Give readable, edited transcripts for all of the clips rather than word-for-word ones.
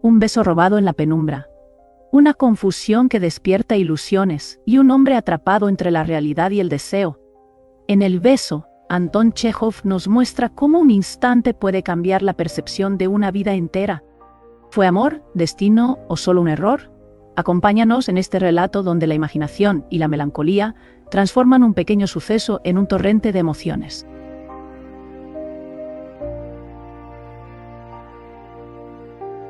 Un beso robado en la penumbra. Una confusión que despierta ilusiones y un hombre atrapado entre la realidad y el deseo. En el beso, Anton Chejov nos muestra cómo un instante puede cambiar la percepción de una vida entera. ¿Fue amor, destino o solo un error? Acompáñanos en este relato donde la imaginación y la melancolía transforman un pequeño suceso en un torrente de emociones.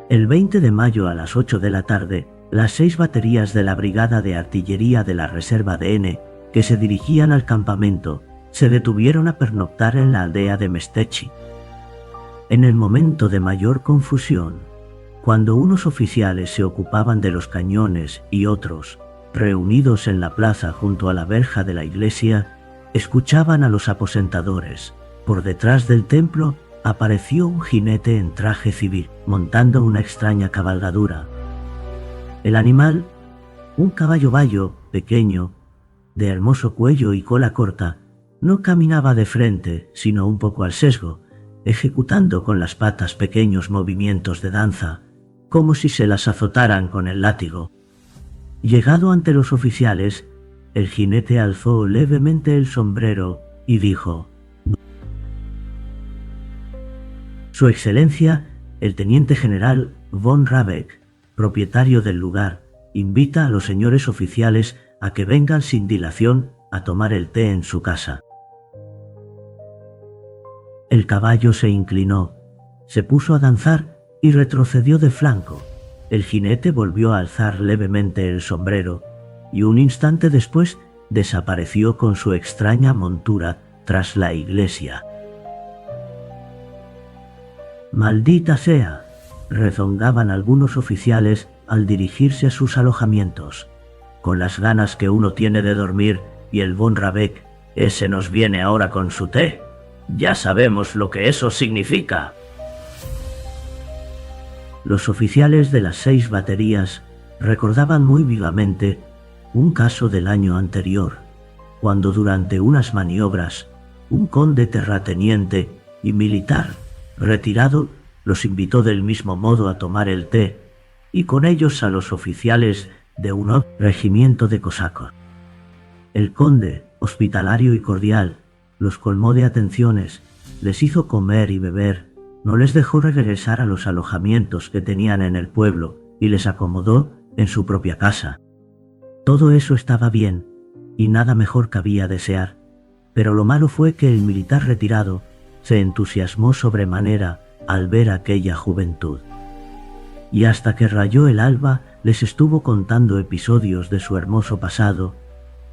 El 20 de mayo a las 8 de la tarde, las 6 baterías de la Brigada de Artillería de la Reserva de N, que se dirigían al campamento, se detuvieron a pernoctar en la aldea de Mestechi. En el momento de mayor confusión, cuando unos oficiales se ocupaban de los cañones y otros, reunidos en la plaza junto a la verja de la iglesia, escuchaban a los aposentadores. Por detrás del templo apareció un jinete en traje civil, montando una extraña cabalgadura. El animal, un caballo bayo, pequeño, de hermoso cuello y cola corta, no caminaba de frente, sino un poco al sesgo, ejecutando con las patas pequeños movimientos de danza, como si se las azotaran con el látigo. Llegado ante los oficiales, el jinete alzó levemente el sombrero y dijo: Su Excelencia, el Teniente General von Rabeck, propietario del lugar, invita a los señores oficiales a que vengan sin dilación a tomar el té en su casa. El caballo se inclinó, se puso a danzar y retrocedió de flanco. El jinete volvió a alzar levemente el sombrero y un instante después desapareció con su extraña montura tras la iglesia. «Maldita sea», rezongaban algunos oficiales al dirigirse a sus alojamientos. «Con las ganas que uno tiene de dormir y el von Rabeck, ese nos viene ahora con su té. Ya sabemos lo que eso significa». Los oficiales de las 6 baterías recordaban muy vivamente un caso del año anterior, cuando durante unas maniobras, un conde terrateniente y militar retirado los invitó del mismo modo a tomar el té, y con ellos a los oficiales de un regimiento de cosacos. El conde, hospitalario y cordial, los colmó de atenciones, les hizo comer y beber, no les dejó regresar a los alojamientos que tenían en el pueblo y les acomodó en su propia casa. Todo eso estaba bien, y nada mejor cabía desear, pero lo malo fue que el militar retirado se entusiasmó sobremanera al ver aquella juventud. Y hasta que rayó el alba les estuvo contando episodios de su hermoso pasado,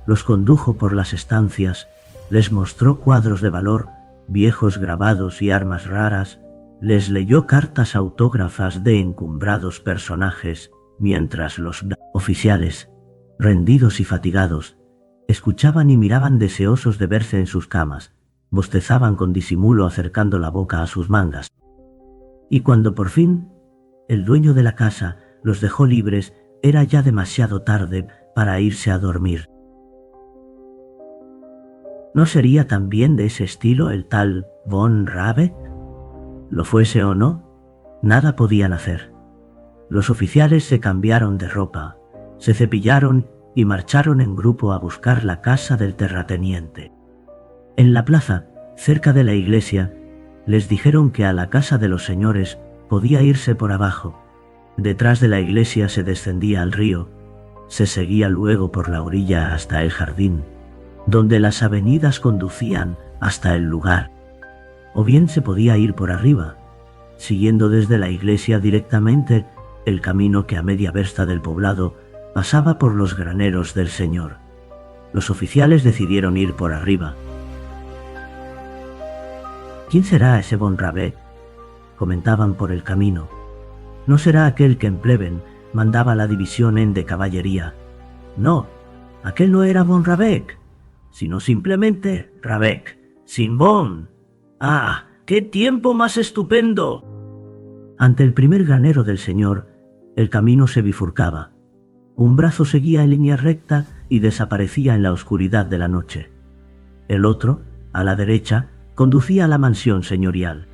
los condujo por las estancias, les mostró cuadros de valor, viejos grabados y armas raras, les leyó cartas autógrafas de encumbrados personajes, mientras los oficiales, rendidos y fatigados, escuchaban y miraban deseosos de verse en sus camas, bostezaban con disimulo acercando la boca a sus mangas. Y cuando por fin el dueño de la casa los dejó libres, era ya demasiado tarde para irse a dormir. ¿No sería también de ese estilo el tal von Rabeck? Lo fuese o no, nada podían hacer. Los oficiales se cambiaron de ropa, se cepillaron y marcharon en grupo a buscar la casa del terrateniente. En la plaza, cerca de la iglesia, les dijeron que a la casa de los señores podía irse por abajo. Detrás de la iglesia se descendía al río, se seguía luego por la orilla hasta el jardín, donde las avenidas conducían hasta el lugar. O bien se podía ir por arriba, siguiendo desde la iglesia directamente el camino que a media versta del poblado pasaba por los graneros del señor. Los oficiales decidieron ir por arriba. «¿Quién será ese von Rabeck?», comentaban por el camino. «No será aquel que en Pleven mandaba la división en de caballería. No, aquel no era von Rabeck, sino simplemente Rabeck, sin von. ¡Ah, qué tiempo más estupendo!». Ante el primer granero del señor, el camino se bifurcaba. Un brazo seguía en línea recta y desaparecía en la oscuridad de la noche. El otro, a la derecha, conducía a la mansión señorial.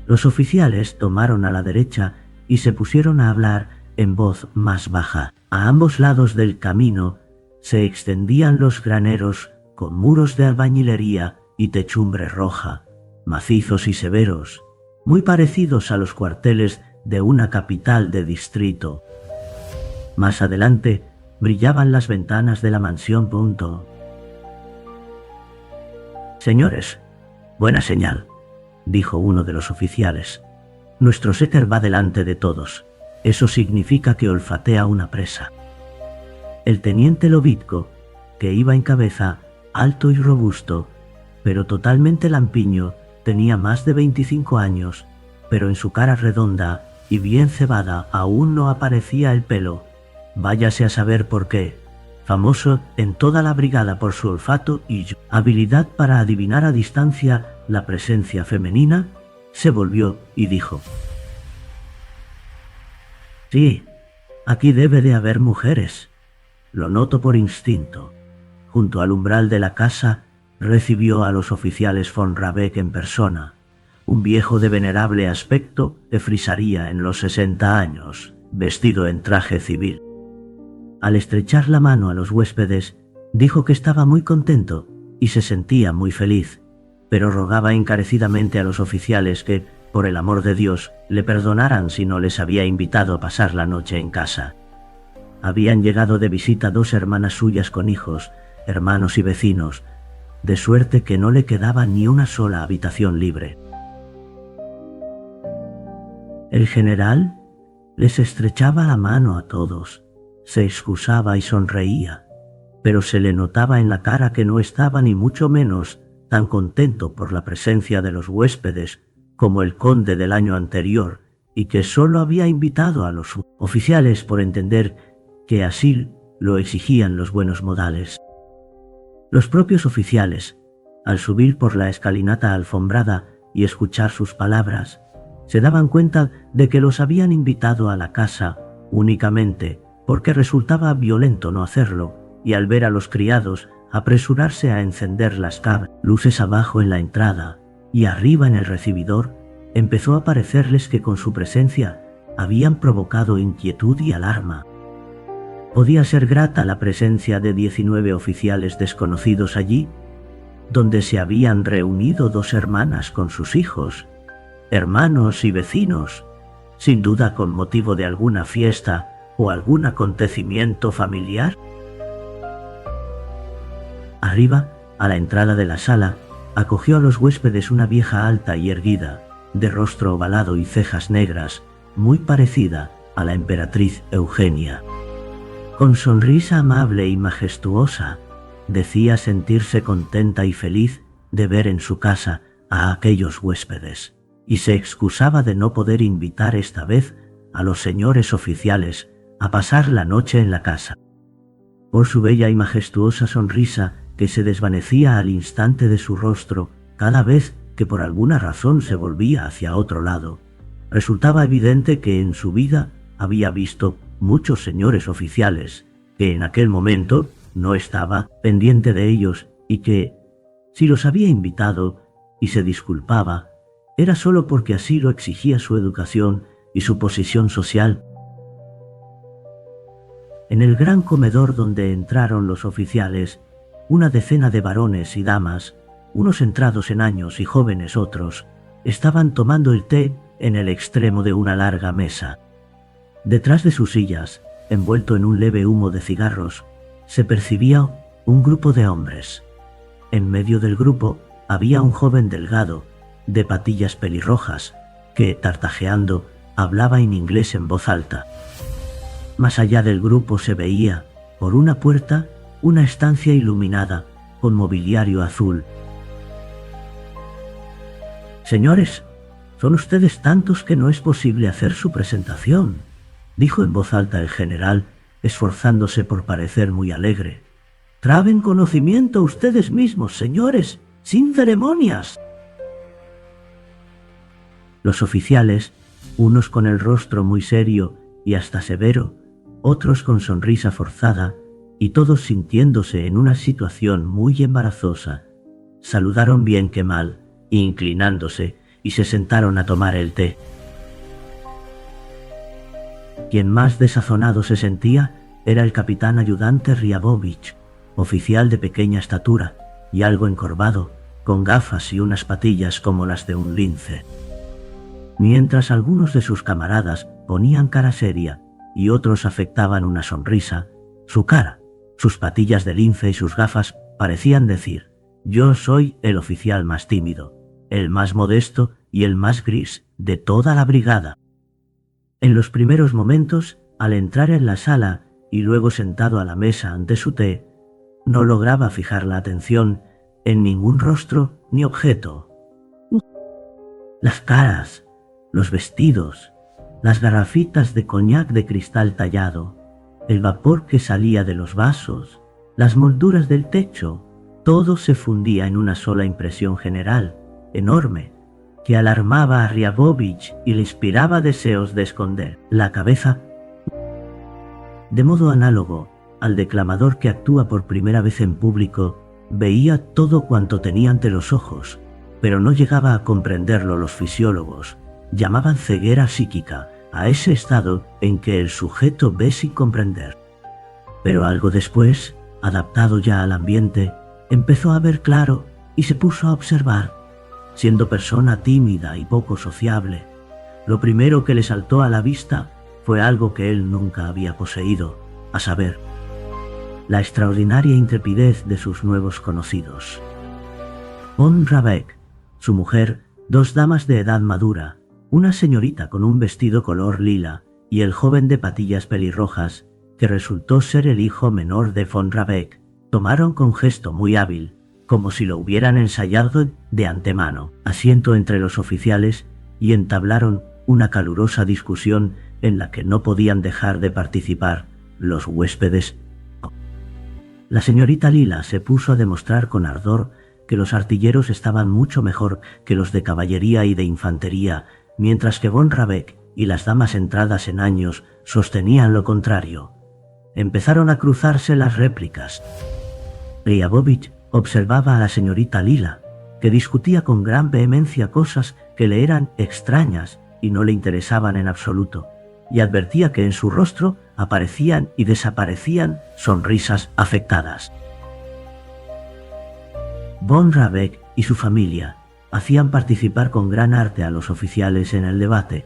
Los oficiales tomaron a la derecha y se pusieron a hablar en voz más baja. A ambos lados del camino se extendían los graneros con muros de albañilería y techumbre roja, macizos y severos, muy parecidos a los cuarteles de una capital de distrito. Más adelante brillaban las ventanas de la mansión. «Señores, buena señal», dijo uno de los oficiales. «Nuestro setter va delante de todos. Eso significa que olfatea una presa». El teniente Lovitko, que iba en cabeza, alto y robusto, pero totalmente lampiño, tenía más de 25 años, pero en su cara redonda y bien cebada aún no aparecía el pelo. Váyase a saber por qué. Famoso en toda la brigada por su olfato y habilidad para adivinar a distancia la presencia femenina, se volvió y dijo: «Sí, aquí debe de haber mujeres. Lo noto por instinto». Junto al umbral de la casa recibió a los oficiales von Rabeck en persona, un viejo de venerable aspecto que frisaría en los 60 años, vestido en traje civil. Al estrechar la mano a los huéspedes, dijo que estaba muy contento y se sentía muy feliz, pero rogaba encarecidamente a los oficiales que, por el amor de Dios, le perdonaran si no les había invitado a pasar la noche en casa. Habían llegado de visita 2 hermanas suyas con hijos, hermanos y vecinos, de suerte que no le quedaba ni una sola habitación libre. El general les estrechaba la mano a todos, se excusaba y sonreía, pero se le notaba en la cara que no estaba ni mucho menos tan contento por la presencia de los huéspedes como el conde del año anterior, y que solo había invitado a los oficiales por entender que así lo exigían los buenos modales. Los propios oficiales, al subir por la escalinata alfombrada y escuchar sus palabras, se daban cuenta de que los habían invitado a la casa únicamente porque resultaba violento no hacerlo, y al ver a los criados apresurarse a encender las luces abajo en la entrada y arriba en el recibidor, empezó a parecerles que con su presencia habían provocado inquietud y alarma. ¿Podía ser grata la presencia de 19 oficiales desconocidos allí, donde se habían reunido 2 hermanas con sus hijos, hermanos y vecinos, sin duda con motivo de alguna fiesta o algún acontecimiento familiar? Arriba, a la entrada de la sala, acogió a los huéspedes una vieja alta y erguida, de rostro ovalado y cejas negras, muy parecida a la emperatriz Eugenia. Con sonrisa amable y majestuosa, decía sentirse contenta y feliz de ver en su casa a aquellos huéspedes, y se excusaba de no poder invitar esta vez a los señores oficiales a pasar la noche en la casa. Por su bella y majestuosa sonrisa, que se desvanecía al instante de su rostro cada vez que por alguna razón se volvía hacia otro lado, resultaba evidente que en su vida había visto muchos señores oficiales, que en aquel momento no estaba pendiente de ellos y que, si los había invitado y se disculpaba, era solo porque así lo exigía su educación y su posición social. En el gran comedor donde entraron los oficiales, una decena de varones y damas, unos entrados en años y jóvenes otros, estaban tomando el té en el extremo de una larga mesa. Detrás de sus sillas, envuelto en un leve humo de cigarros, se percibía un grupo de hombres. En medio del grupo había un joven delgado, de patillas pelirrojas, que, tartajeando, hablaba en inglés en voz alta. Más allá del grupo se veía, por una puerta, una estancia iluminada, con mobiliario azul. «Señores, son ustedes tantos que no es posible hacer su presentación», dijo en voz alta el general, esforzándose por parecer muy alegre. «Traben conocimiento ustedes mismos, señores, sin ceremonias». Los oficiales, unos con el rostro muy serio y hasta severo, otros con sonrisa forzada, y todos sintiéndose en una situación muy embarazosa, saludaron bien que mal, inclinándose, y se sentaron a tomar el té. Quien más desazonado se sentía era el capitán ayudante Riabovich, oficial de pequeña estatura y algo encorvado, con gafas y unas patillas como las de un lince. Mientras algunos de sus camaradas ponían cara seria y otros afectaban una sonrisa, su cara, sus patillas de lince y sus gafas parecían decir: yo soy el oficial más tímido, el más modesto y el más gris de toda la brigada. En los primeros momentos, al entrar en la sala y luego sentado a la mesa ante su té, no lograba fijar la atención en ningún rostro ni objeto. Las caras, los vestidos, las garrafitas de coñac de cristal tallado, el vapor que salía de los vasos, las molduras del techo, todo se fundía en una sola impresión general, enorme, que alarmaba a Riabovich y le inspiraba deseos de esconder la cabeza. De modo análogo al declamador que actúa por primera vez en público, veía todo cuanto tenía ante los ojos, pero no llegaba a comprenderlo. Los fisiólogos llamaban ceguera psíquica a ese estado en que el sujeto ve sin comprender. Pero algo después, adaptado ya al ambiente, empezó a ver claro y se puso a observar. Siendo persona tímida y poco sociable, lo primero que le saltó a la vista fue algo que él nunca había poseído, a saber, la extraordinaria intrepidez de sus nuevos conocidos. Von Rabeck, su mujer, dos damas de edad madura, una señorita con un vestido color lila y el joven de patillas pelirrojas, que resultó ser el hijo menor de Von Rabeck, tomaron con gesto muy hábil, como si lo hubieran ensayado de antemano, asiento entre los oficiales y entablaron una calurosa discusión en la que no podían dejar de participar los huéspedes. La señorita Lila se puso a demostrar con ardor que los artilleros estaban mucho mejor que los de caballería y de infantería, mientras que Von Rabeck y las damas entradas en años sostenían lo contrario. Empezaron a cruzarse las réplicas. Riabovich observaba a la señorita Lila, que discutía con gran vehemencia cosas que le eran extrañas y no le interesaban en absoluto, y advertía que en su rostro aparecían y desaparecían sonrisas afectadas. Von Rabeck y su familia hacían participar con gran arte a los oficiales en el debate,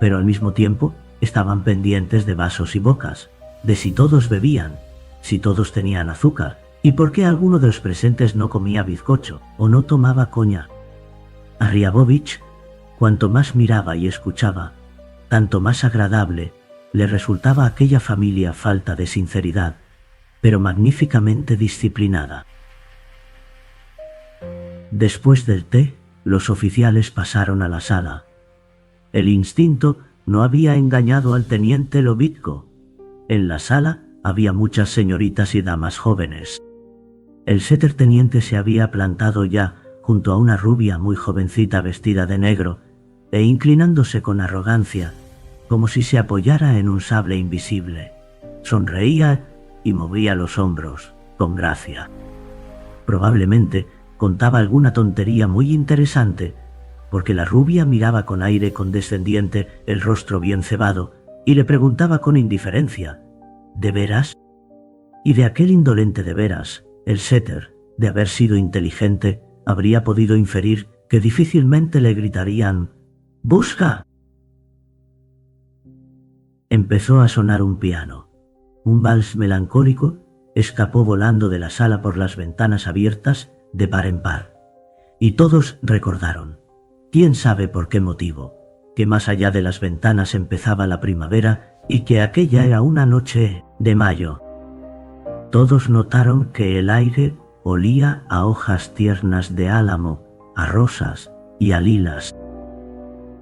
pero al mismo tiempo estaban pendientes de vasos y bocas, de si todos bebían, si todos tenían azúcar, y por qué alguno de los presentes no comía bizcocho o no tomaba coña. A Riabovich, cuanto más miraba y escuchaba, tanto más agradable le resultaba aquella familia falta de sinceridad, pero magníficamente disciplinada. Después del té, los oficiales pasaron a la sala. El instinto no había engañado al teniente Lovitko. En la sala había muchas señoritas y damas jóvenes. El seterteniente se había plantado ya junto a una rubia muy jovencita vestida de negro e inclinándose con arrogancia, como si se apoyara en un sable invisible. Sonreía y movía los hombros con gracia. Probablemente contaba alguna tontería muy interesante, porque la rubia miraba con aire condescendiente el rostro bien cebado y le preguntaba con indiferencia: ¿de veras? Y de aquel indolente de veras, el setter, de haber sido inteligente, habría podido inferir que difícilmente le gritarían: ¡busca! Empezó a sonar un piano. Un vals melancólico escapó volando de la sala por las ventanas abiertas de par en par. Y todos recordaron, quién sabe por qué motivo, que más allá de las ventanas empezaba la primavera y que aquella era una noche de mayo. Todos notaron que el aire olía a hojas tiernas de álamo, a rosas y a lilas.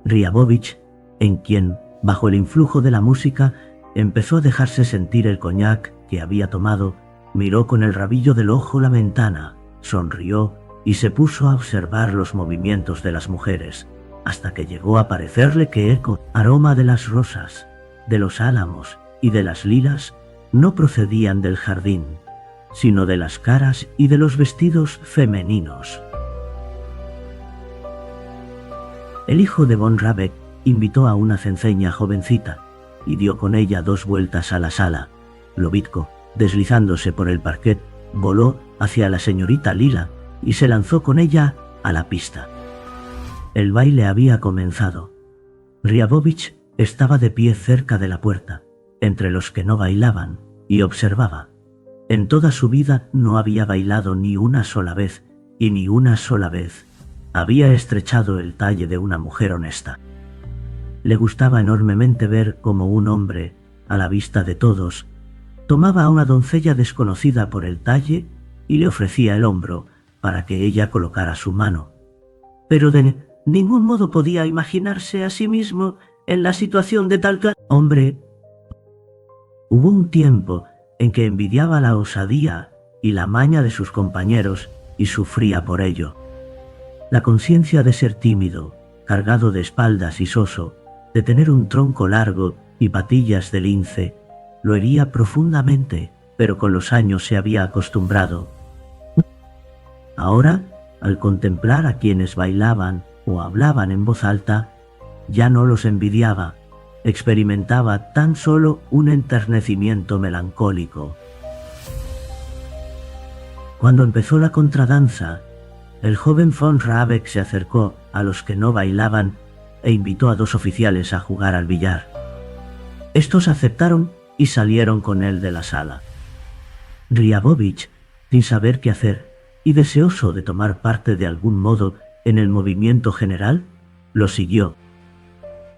Riabovich, en quien, bajo el influjo de la música, empezó a dejarse sentir el coñac que había tomado, miró con el rabillo del ojo la ventana, sonrió y se puso a observar los movimientos de las mujeres, hasta que llegó a parecerle que el aroma de las rosas, de los álamos y de las lilas no procedían del jardín, sino de las caras y de los vestidos femeninos. El hijo de Von Rabeck invitó a una cenceña jovencita, y dio con ella 2 vueltas a la sala. Lobitko, deslizándose por el parquet, voló hacia la señorita Lila y se lanzó con ella a la pista. El baile había comenzado. Ryabovich estaba de pie cerca de la puerta, entre los que no bailaban, y observaba. En toda su vida no había bailado ni una sola vez, y ni una sola vez había estrechado el talle de una mujer honesta. Le gustaba enormemente ver cómo un hombre, a la vista de todos, tomaba a una doncella desconocida por el talle y le ofrecía el hombro para que ella colocara su mano. Pero de ningún modo podía imaginarse a sí mismo en la situación de tal hombre. Hubo un tiempo en que envidiaba la osadía y la maña de sus compañeros y sufría por ello. La conciencia de ser tímido, cargado de espaldas y soso, de tener un tronco largo y patillas de lince, lo hería profundamente, pero con los años se había acostumbrado. Ahora, al contemplar a quienes bailaban o hablaban en voz alta, ya no los envidiaba, experimentaba tan solo un enternecimiento melancólico. Cuando empezó la contradanza, el joven von Rabeck se acercó a los que no bailaban e invitó a 2 oficiales a jugar al billar. Estos aceptaron y salieron con él de la sala. Ryabovich, sin saber qué hacer y deseoso de tomar parte de algún modo en el movimiento general, lo siguió.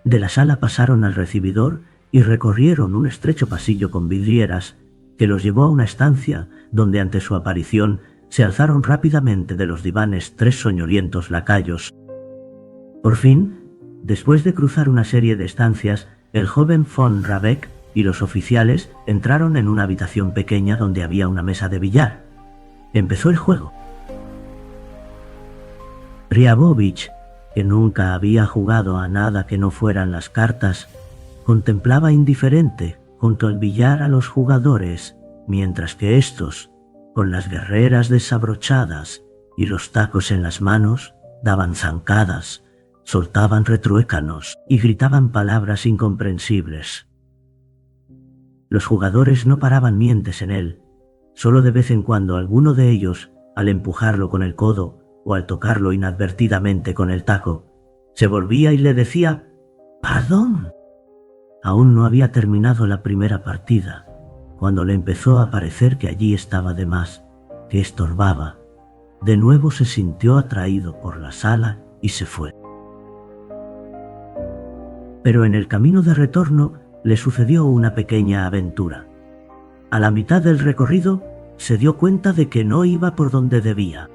De la sala pasaron al recibidor y recorrieron un estrecho pasillo con vidrieras que los llevó a una estancia donde ante su aparición se alzaron rápidamente de los divanes 3 soñolientos lacayos. Por fin, después de cruzar una serie de estancias, el joven von Rabeck y los oficiales entraron en una habitación pequeña donde había una mesa de billar. Empezó el juego. Ryabovich, que nunca había jugado a nada que no fueran las cartas, contemplaba indiferente junto al billar a los jugadores, mientras que estos, con las guerreras desabrochadas y los tacos en las manos, daban zancadas, soltaban retruécanos y gritaban palabras incomprensibles. Los jugadores no paraban mientes en él, solo de vez en cuando alguno de ellos, al empujarlo con el codo o al tocarlo inadvertidamente con el taco, se volvía y le decía «¡Perdón!». Aún no había terminado la primera partida, cuando le empezó a parecer que allí estaba de más, que estorbaba. De nuevo se sintió atraído por la sala y se fue. Pero en el camino de retorno le sucedió una pequeña aventura. A la mitad del recorrido se dio cuenta de que no iba por donde debía.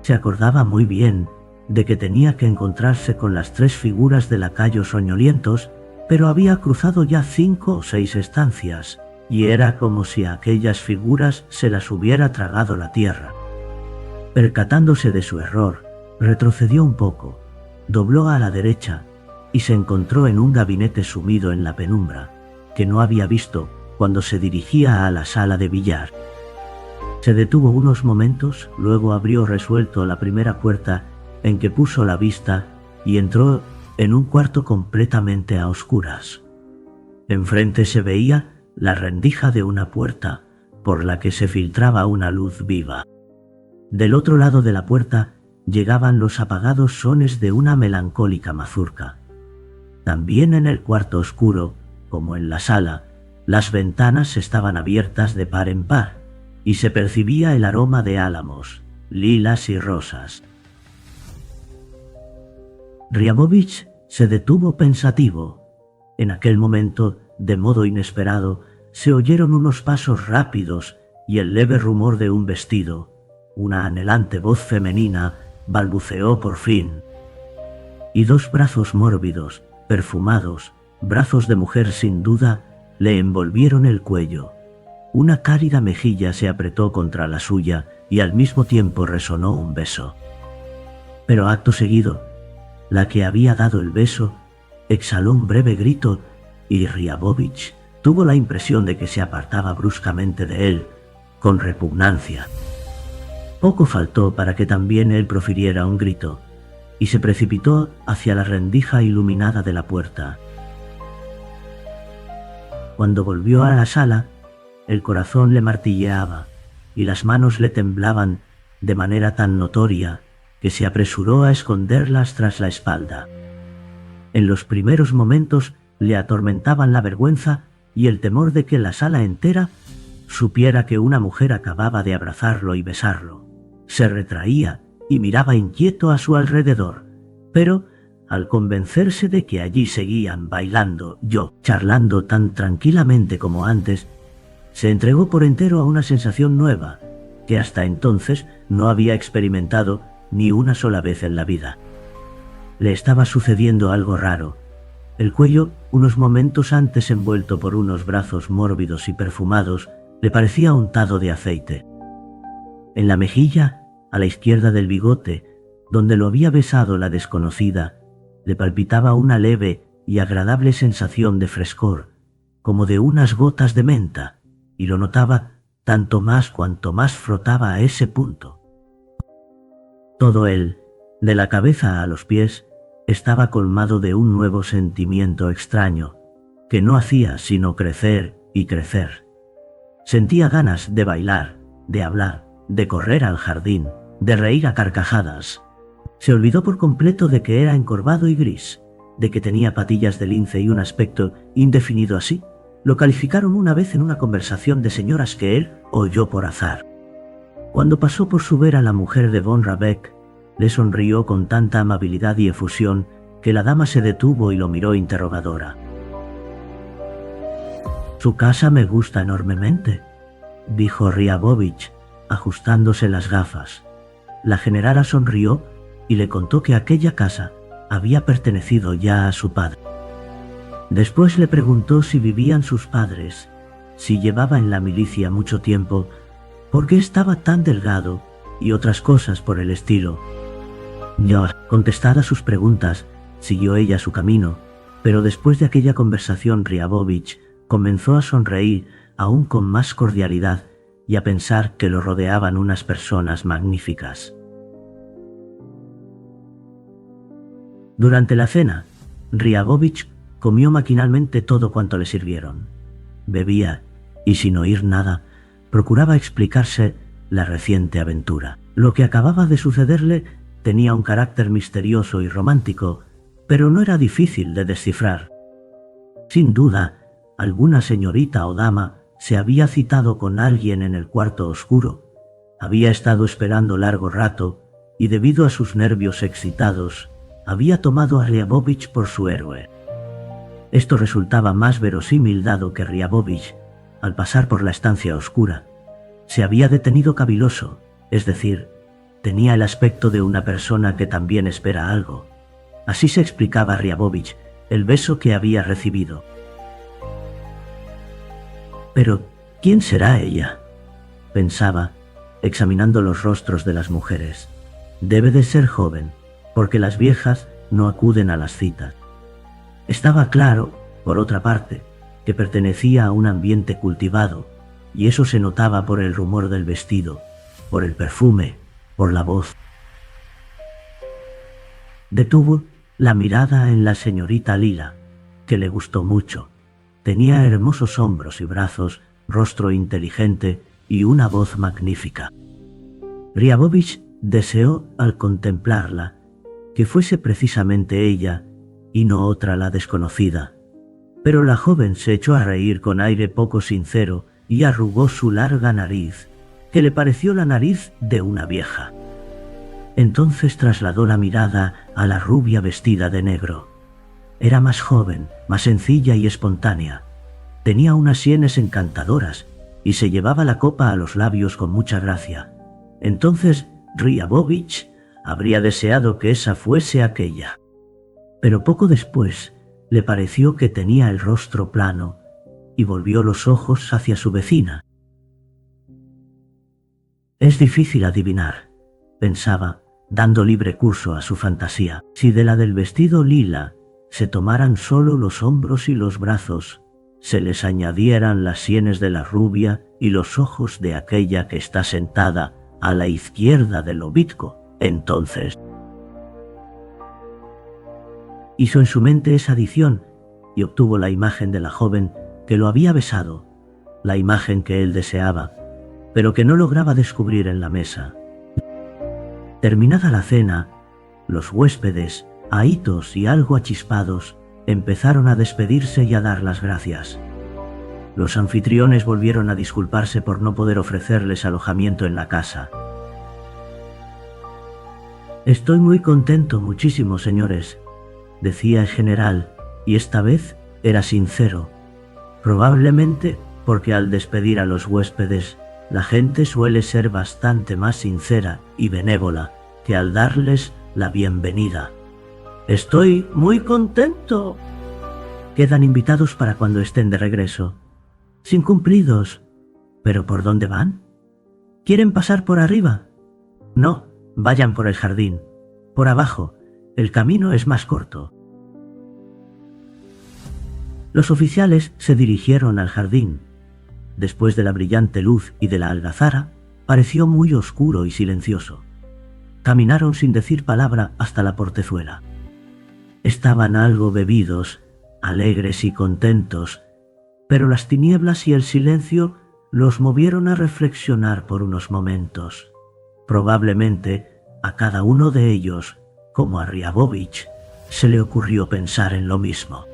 Se acordaba muy bien de que tenía que encontrarse con las 3 figuras de lacayos soñolientos, pero había cruzado ya 5 o 6 estancias, y era como si a aquellas figuras se las hubiera tragado la tierra. Percatándose de su error, retrocedió un poco, dobló a la derecha y se encontró en un gabinete sumido en la penumbra, que no había visto cuando se dirigía a la sala de billar. Se detuvo unos momentos, luego abrió resuelto la primera puerta en que puso la vista y entró en un cuarto completamente a oscuras. Enfrente se veía la rendija de una puerta por la que se filtraba una luz viva. Del otro lado de la puerta llegaban los apagados sones de una melancólica mazurca. También en el cuarto oscuro, como en la sala, las ventanas estaban abiertas de par en par y se percibía el aroma de álamos, lilas y rosas. Ryabovich se detuvo pensativo. En aquel momento, de modo inesperado, se oyeron unos pasos rápidos y el leve rumor de un vestido. Una anhelante voz femenina balbuceó por fin. Y 2 brazos mórbidos, perfumados, brazos de mujer sin duda, le envolvieron el cuello. Una cálida mejilla se apretó contra la suya y al mismo tiempo resonó un beso. Pero acto seguido, la que había dado el beso exhaló un breve grito y Ryabovich tuvo la impresión de que se apartaba bruscamente de él, con repugnancia. Poco faltó para que también él profiriera un grito, y se precipitó hacia la rendija iluminada de la puerta. Cuando volvió a la sala, el corazón le martilleaba y las manos le temblaban de manera tan notoria que se apresuró a esconderlas tras la espalda. En los primeros momentos le atormentaban la vergüenza y el temor de que la sala entera supiera que una mujer acababa de abrazarlo y besarlo. Se retraía y miraba inquieto a su alrededor, pero al convencerse de que allí seguían bailando, charlando tan tranquilamente como antes, se entregó por entero a una sensación nueva que hasta entonces no había experimentado ni una sola vez en la vida. Le estaba sucediendo algo raro. El cuello, unos momentos antes envuelto por unos brazos mórbidos y perfumados, le parecía untado de aceite. En la mejilla, a la izquierda del bigote, donde lo había besado la desconocida, le palpitaba una leve y agradable sensación de frescor, como de unas gotas de menta, y lo notaba tanto más cuanto más frotaba a ese punto. Todo él, de la cabeza a los pies, estaba colmado de un nuevo sentimiento extraño, que no hacía sino crecer y crecer. Sentía ganas de bailar, de hablar, de correr al jardín, de reír a carcajadas. Se olvidó por completo de que era encorvado y gris, de que tenía patillas de lince y un aspecto indefinido así. Lo calificaron una vez en una conversación de señoras que él oyó por azar. Cuando pasó por su vera la mujer de von Rabeck, le sonrió con tanta amabilidad y efusión que la dama se detuvo y lo miró interrogadora. «Su casa me gusta enormemente», dijo Riabovich, ajustándose las gafas. La generala sonrió y le contó que aquella casa había pertenecido ya a su padre. Después le preguntó si vivían sus padres, si llevaba en la milicia mucho tiempo, por qué estaba tan delgado y otras cosas por el estilo. Contestadas sus preguntas, siguió ella su camino, pero después de aquella conversación Riabovich comenzó a sonreír aún con más cordialidad y a pensar que lo rodeaban unas personas magníficas. Durante la cena, Riabovich comió maquinalmente todo cuanto le sirvieron. Bebía y, sin oír nada, procuraba explicarse la reciente aventura. Lo que acababa de sucederle tenía un carácter misterioso y romántico, pero no era difícil de descifrar. Sin duda, alguna señorita o dama se había citado con alguien en el cuarto oscuro. Había estado esperando largo rato y, debido a sus nervios excitados, había tomado a Riabovich por su héroe. Esto resultaba más verosímil dado que Riabovich, al pasar por la estancia oscura, se había detenido caviloso, es decir, tenía el aspecto de una persona que también espera algo. Así se explicaba Riabovich el beso que había recibido. «Pero, ¿quién será ella?», pensaba, examinando los rostros de las mujeres. «Debe de ser joven, porque las viejas no acuden a las citas». Estaba claro, por otra parte, que pertenecía a un ambiente cultivado, y eso se notaba por el rumor del vestido, por el perfume, por la voz. Detuvo la mirada en la señorita Lila, que le gustó mucho. Tenía hermosos hombros y brazos, rostro inteligente y una voz magnífica. Riabovich deseó, al contemplarla, que fuese precisamente ella y no otra la desconocida. Pero la joven se echó a reír con aire poco sincero y arrugó su larga nariz, que le pareció la nariz de una vieja. Entonces trasladó la mirada a la rubia vestida de negro. Era más joven, más sencilla y espontánea. Tenía unas sienes encantadoras y se llevaba la copa a los labios con mucha gracia. Entonces Riabovich habría deseado que esa fuese aquella. Pero poco después le pareció que tenía el rostro plano y volvió los ojos hacia su vecina. «Es difícil adivinar», pensaba, dando libre curso a su fantasía. «Si de la del vestido lila se tomaran solo los hombros y los brazos, se les añadieran las sienes de la rubia y los ojos de aquella que está sentada a la izquierda del obispo, entonces...». Hizo en su mente esa adición y obtuvo la imagen de la joven que lo había besado, la imagen que él deseaba, pero que no lograba descubrir en la mesa. Terminada la cena, los huéspedes, ahitos y algo achispados, empezaron a despedirse y a dar las gracias. Los anfitriones volvieron a disculparse por no poder ofrecerles alojamiento en la casa. «Estoy muy contento, muchísimo, señores», decía el general, y esta vez era sincero. Probablemente porque al despedir a los huéspedes, la gente suele ser bastante más sincera y benévola que al darles la bienvenida. «Estoy muy contento». Quedan invitados para cuando estén de regreso. Sin cumplidos. ¿Pero por dónde van? ¿Quieren pasar por arriba? No, vayan por el jardín. Por abajo. El camino es más corto. Los oficiales se dirigieron al jardín. Después de la brillante luz y de la algazara, pareció muy oscuro y silencioso. Caminaron sin decir palabra hasta la portezuela. Estaban algo bebidos, alegres y contentos, pero las tinieblas y el silencio los movieron a reflexionar por unos momentos. Probablemente a cada uno de ellos, como a Ryabovich, se le ocurrió pensar en lo mismo.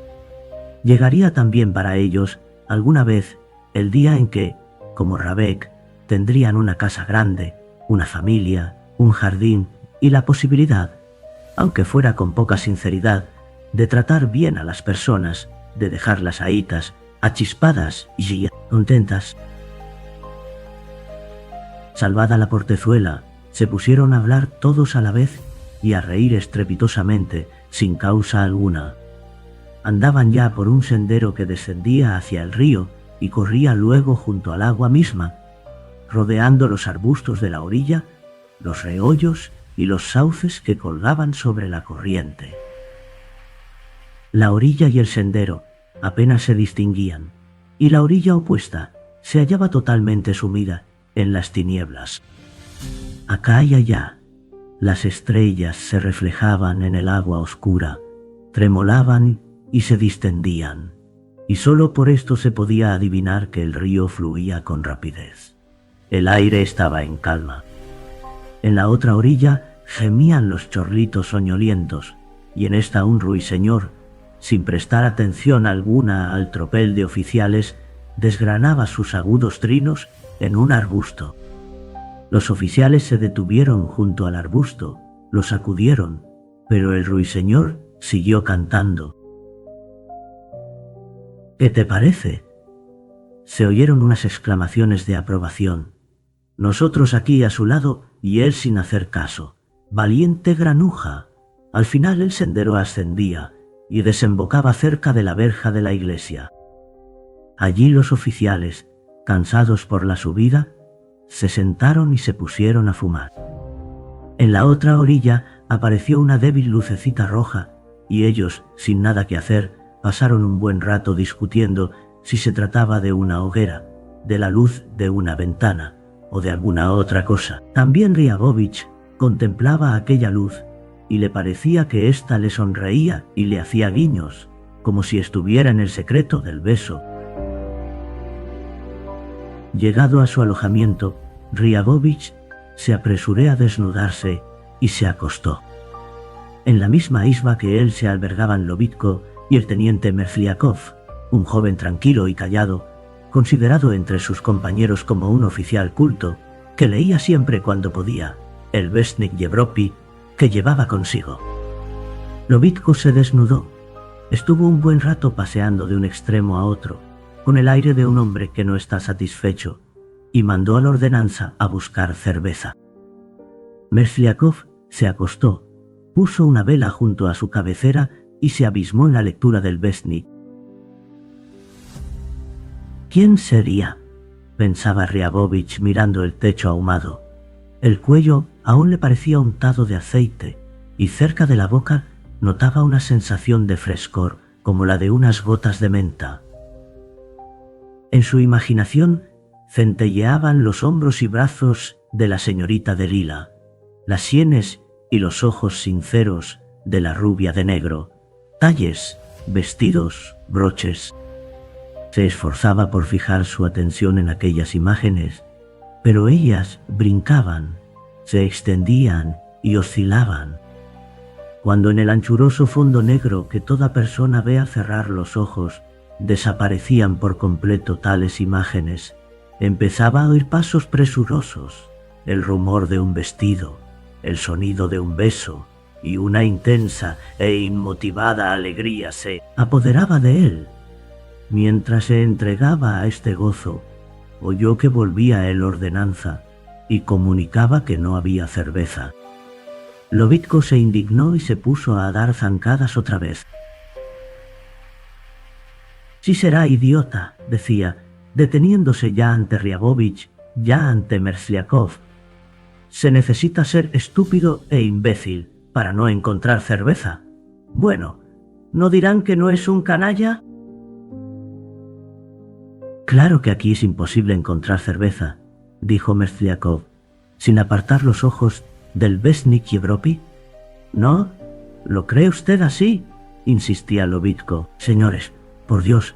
Llegaría también para ellos alguna vez el día en que, como Rabek, tendrían una casa grande, una familia, un jardín y la posibilidad, aunque fuera con poca sinceridad, de tratar bien a las personas, de dejarlas ahitas, achispadas y contentas. Salvada la portezuela, se pusieron a hablar todos a la vez y a reír estrepitosamente, sin causa alguna. Andaban ya por un sendero que descendía hacia el río y corría luego junto al agua misma, rodeando los arbustos de la orilla, los reollos y los sauces que colgaban sobre la corriente. La orilla y el sendero apenas se distinguían, y la orilla opuesta se hallaba totalmente sumida en las tinieblas. Acá y allá, las estrellas se reflejaban en el agua oscura, tremolaban y se distendían, y solo por esto se podía adivinar que el río fluía con rapidez. El aire estaba en calma. En la otra orilla gemían los chorlitos soñolientos, y en esta un ruiseñor, sin prestar atención alguna al tropel de oficiales, desgranaba sus agudos trinos en un arbusto. Los oficiales se detuvieron junto al arbusto, lo sacudieron, pero el ruiseñor siguió cantando. «¿Qué te parece?». Se oyeron unas exclamaciones de aprobación. Nosotros aquí a su lado y él sin hacer caso. Valiente granuja. Al final el sendero ascendía y desembocaba cerca de la verja de la iglesia. Allí los oficiales, cansados por la subida, se sentaron y se pusieron a fumar. En la otra orilla apareció una débil lucecita roja y ellos, sin nada que hacer, pasaron un buen rato discutiendo si se trataba de una hoguera, de la luz de una ventana o de alguna otra cosa. También Ryabovich contemplaba aquella luz y le parecía que ésta le sonreía y le hacía guiños, como si estuviera en el secreto del beso. Llegado a su alojamiento, Ryabovich se apresuró a desnudarse y se acostó. En la misma isba que él se albergaban Lobitko y el teniente Merzliakov, un joven tranquilo y callado, considerado entre sus compañeros como un oficial culto, que leía siempre cuando podía el Vestnik Yevropi que llevaba consigo. Lobitko se desnudó. Estuvo un buen rato paseando de un extremo a otro, con el aire de un hombre que no está satisfecho, y mandó a la ordenanza a buscar cerveza. Merzliakov se acostó, puso una vela junto a su cabecera y se abismó en la lectura del Vestnik. ¿Quién sería?, pensaba Ryabovich mirando el techo ahumado. El cuello aún le parecía untado de aceite y cerca de la boca notaba una sensación de frescor como la de unas gotas de menta. En su imaginación centelleaban los hombros y brazos de la señorita de Lila, las sienes y los ojos sinceros de la rubia de negro, talles, vestidos, broches. Se esforzaba por fijar su atención en aquellas imágenes, pero ellas brincaban, se extendían y oscilaban. Cuando en el anchuroso fondo negro que toda persona ve al cerrar los ojos, desaparecían por completo tales imágenes, empezaba a oír pasos presurosos, el rumor de un vestido, el sonido de un beso, y una intensa e inmotivada alegría se apoderaba de él. Mientras se entregaba a este gozo, oyó que volvía el ordenanza y comunicaba que no había cerveza. Lobitko se indignó y se puso a dar zancadas otra vez. «Sí será idiota», decía, deteniéndose ya ante Ryabovich, ya ante Mersliakov. «Se necesita ser estúpido e imbécil para no encontrar cerveza. Bueno, ¿no dirán que no es un canalla?» «Claro que aquí es imposible encontrar cerveza», dijo Mersliakov, sin apartar los ojos del Vestnik Yevropi. «¿No? ¿Lo cree usted así?», insistía Lobitko. «Señores, por Dios,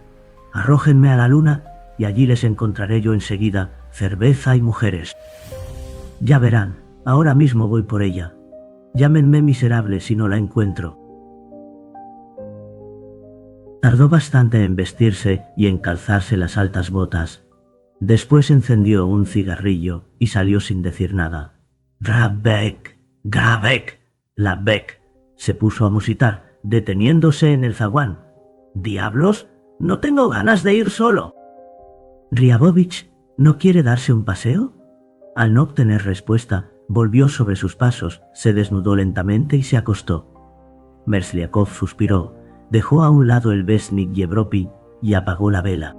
arrójenme a la luna y allí les encontraré yo enseguida cerveza y mujeres. Ya verán, ahora mismo voy por ella. Llámenme miserable si no la encuentro». Tardó bastante en vestirse y en calzarse las altas botas. Después encendió un cigarrillo y salió sin decir nada. «Grabek, Grabek, Labek», se puso a musitar, deteniéndose en el zaguán. «¿Diablos? No tengo ganas de ir solo». «¿Ryabovich no quiere darse un paseo?». Al no obtener respuesta, volvió sobre sus pasos, se desnudó lentamente y se acostó. Mersliakov suspiró, dejó a un lado el Vestnik Yevropi y apagó la vela.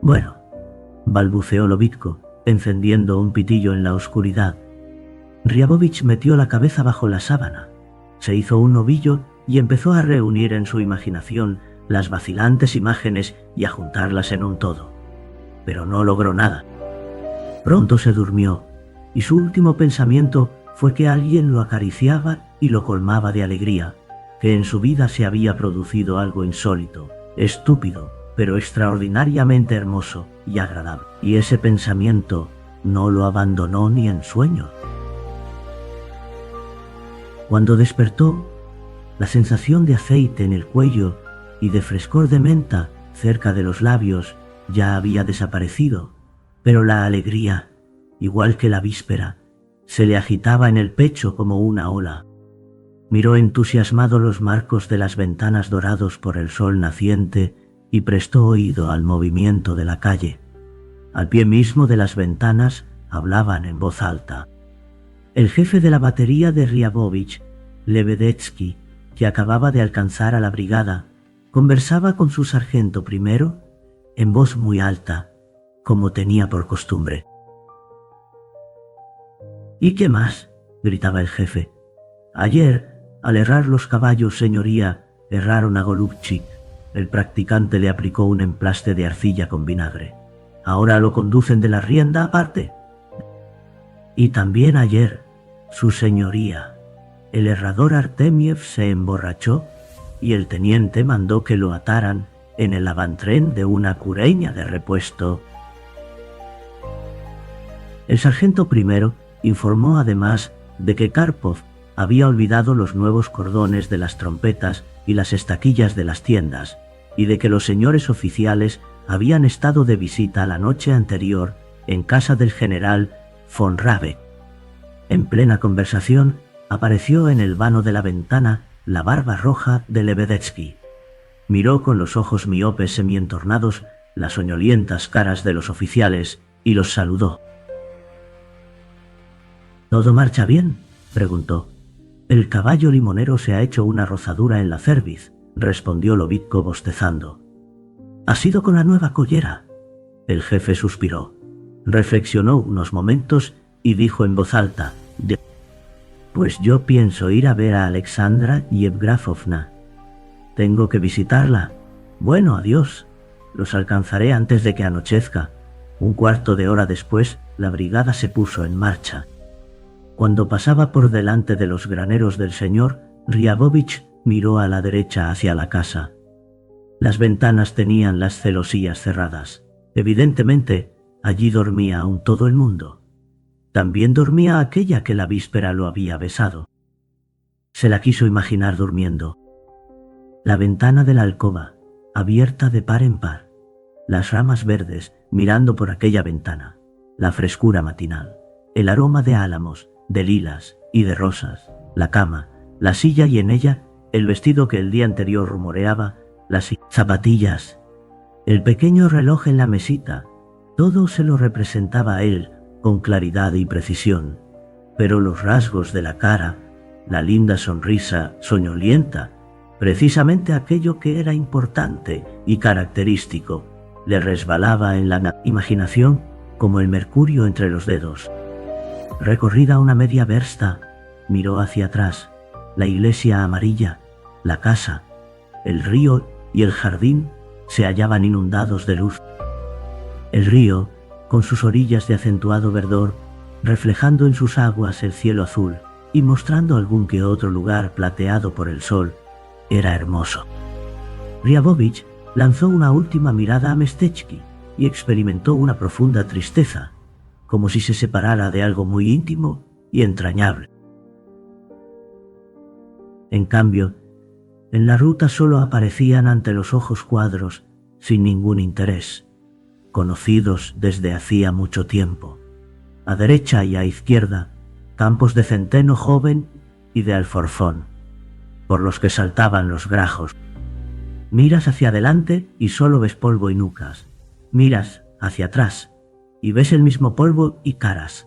«Bueno», balbuceó Lobitko, encendiendo un pitillo en la oscuridad. Ryabovich metió la cabeza bajo la sábana, se hizo un ovillo y empezó a reunir en su imaginación las vacilantes imágenes y a juntarlas en un todo. Pero no logró nada. Pronto se durmió, y su último pensamiento fue que alguien lo acariciaba y lo colmaba de alegría, que en su vida se había producido algo insólito, estúpido, pero extraordinariamente hermoso y agradable. Y ese pensamiento no lo abandonó ni en sueño. Cuando despertó, la sensación de aceite en el cuello y de frescor de menta cerca de los labios ya había desaparecido, pero la alegría, igual que la víspera, se le agitaba en el pecho como una ola. Miró entusiasmado los marcos de las ventanas dorados por el sol naciente y prestó oído al movimiento de la calle. Al pie mismo de las ventanas hablaban en voz alta. El jefe de la batería de Ryabovich, Lebedetsky, que acababa de alcanzar a la brigada, conversaba con su sargento primero en voz muy alta, como tenía por costumbre. «¿Y qué más?», gritaba el jefe. «Ayer, al herrar los caballos, señoría, erraron a Golubchik. El practicante le aplicó un emplaste de arcilla con vinagre. Ahora lo conducen de la rienda aparte. Y también ayer, su señoría, el herrador Artemiev se emborrachó y el teniente mandó que lo ataran en el avantren de una cureña de repuesto». El sargento primero informó además de que Karpov había olvidado los nuevos cordones de las trompetas y las estaquillas de las tiendas, y de que los señores oficiales habían estado de visita la noche anterior en casa del general von Rabe. En plena conversación, apareció en el vano de la ventana la barba roja de Lebedetsky. Miró con los ojos miopes semientornados las soñolientas caras de los oficiales y los saludó. «¿Todo marcha bien?», preguntó. «El caballo limonero se ha hecho una rozadura en la cerviz», respondió Lobitko bostezando. «¿Ha sido con la nueva collera?». El jefe suspiró. Reflexionó unos momentos y dijo en voz alta: «Pues yo pienso ir a ver a Alexandra Yevgrafovna. Tengo que visitarla. Bueno, adiós. Los alcanzaré antes de que anochezca». Un cuarto de hora después, la brigada se puso en marcha. Cuando pasaba por delante de los graneros del señor, Ryabovich miró a la derecha hacia la casa. Las ventanas tenían las celosías cerradas. Evidentemente, allí dormía aún todo el mundo. También dormía aquella que la víspera lo había besado. Se la quiso imaginar durmiendo. La ventana de la alcoba, abierta de par en par. Las ramas verdes mirando por aquella ventana. La frescura matinal. El aroma de álamos, de lilas y de rosas. La cama, la silla y en ella el vestido que el día anterior rumoreaba, las zapatillas. El pequeño reloj en la mesita. Todo se lo representaba a él con claridad y precisión. Pero los rasgos de la cara, la linda sonrisa soñolienta, precisamente aquello que era importante y característico, le resbalaba en la imaginación como el mercurio entre los dedos. Recorrida una media versta, miró hacia atrás, la iglesia amarilla, la casa, el río y el jardín se hallaban inundados de luz. El río, con sus orillas de acentuado verdor, reflejando en sus aguas el cielo azul y mostrando algún que otro lugar plateado por el sol, era hermoso. Riabovich lanzó una última mirada a Mestechki y experimentó una profunda tristeza, como si se separara de algo muy íntimo y entrañable. En cambio, en la ruta solo aparecían ante los ojos cuadros sin ningún interés, conocidos desde hacía mucho tiempo. A derecha y a izquierda, campos de centeno joven y de alforfón, por los que saltaban los grajos. Miras hacia adelante y solo ves polvo y nucas. Miras hacia atrás y ves el mismo polvo y caras.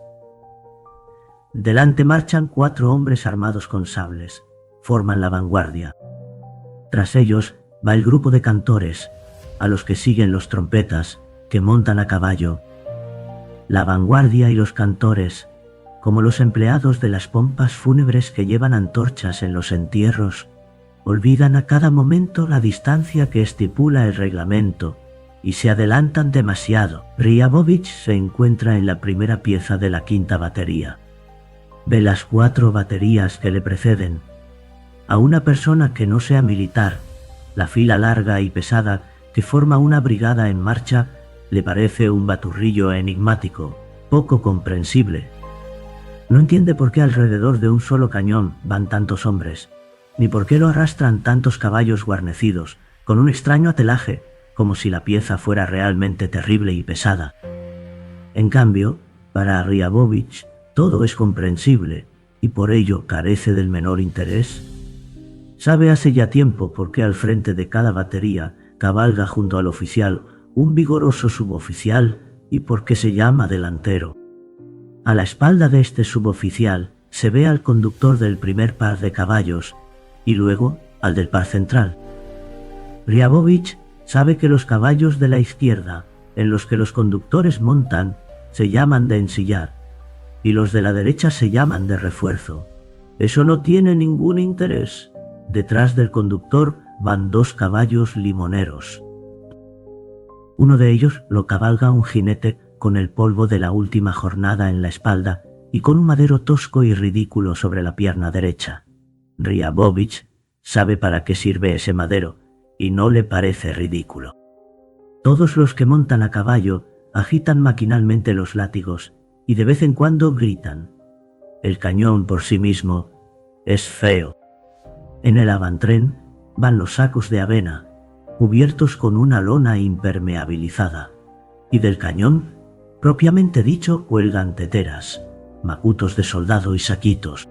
Delante marchan 4 hombres armados con sables. Forman la vanguardia. Tras ellos va el grupo de cantores, a los que siguen los trompetas, que montan a caballo. La vanguardia y los cantores, como los empleados de las pompas fúnebres que llevan antorchas en los entierros, olvidan a cada momento la distancia que estipula el reglamento y se adelantan demasiado. Riabovich se encuentra en la primera pieza de la 5ª batería. Ve las 4 baterías que le preceden. A una persona que no sea militar, la fila larga y pesada que forma una brigada en marcha le parece un baturrillo enigmático, poco comprensible. No entiende por qué alrededor de un solo cañón van tantos hombres, ni por qué lo arrastran tantos caballos guarnecidos, con un extraño atelaje, como si la pieza fuera realmente terrible y pesada. En cambio, para Riabovich todo es comprensible, y por ello carece del menor interés. Sabe hace ya tiempo por qué al frente de cada batería cabalga junto al oficial un vigoroso suboficial y por qué se llama delantero. A la espalda de este suboficial se ve al conductor del primer par de caballos y luego al del par central. Riabovich sabe que los caballos de la izquierda, en los que los conductores montan, se llaman de ensillar y los de la derecha se llaman de refuerzo. Eso no tiene ningún interés. Detrás del conductor van 2 caballos limoneros. Uno de ellos lo cabalga un jinete con el polvo de la última jornada en la espalda y con un madero tosco y ridículo sobre la pierna derecha. Riabovich sabe para qué sirve ese madero y no le parece ridículo. Todos los que montan a caballo agitan maquinalmente los látigos y de vez en cuando gritan. El cañón por sí mismo es feo. En el avantren van los sacos de avena, cubiertos con una lona impermeabilizada, y del cañón, propiamente dicho, cuelgan teteras, macutos de soldado y saquitos.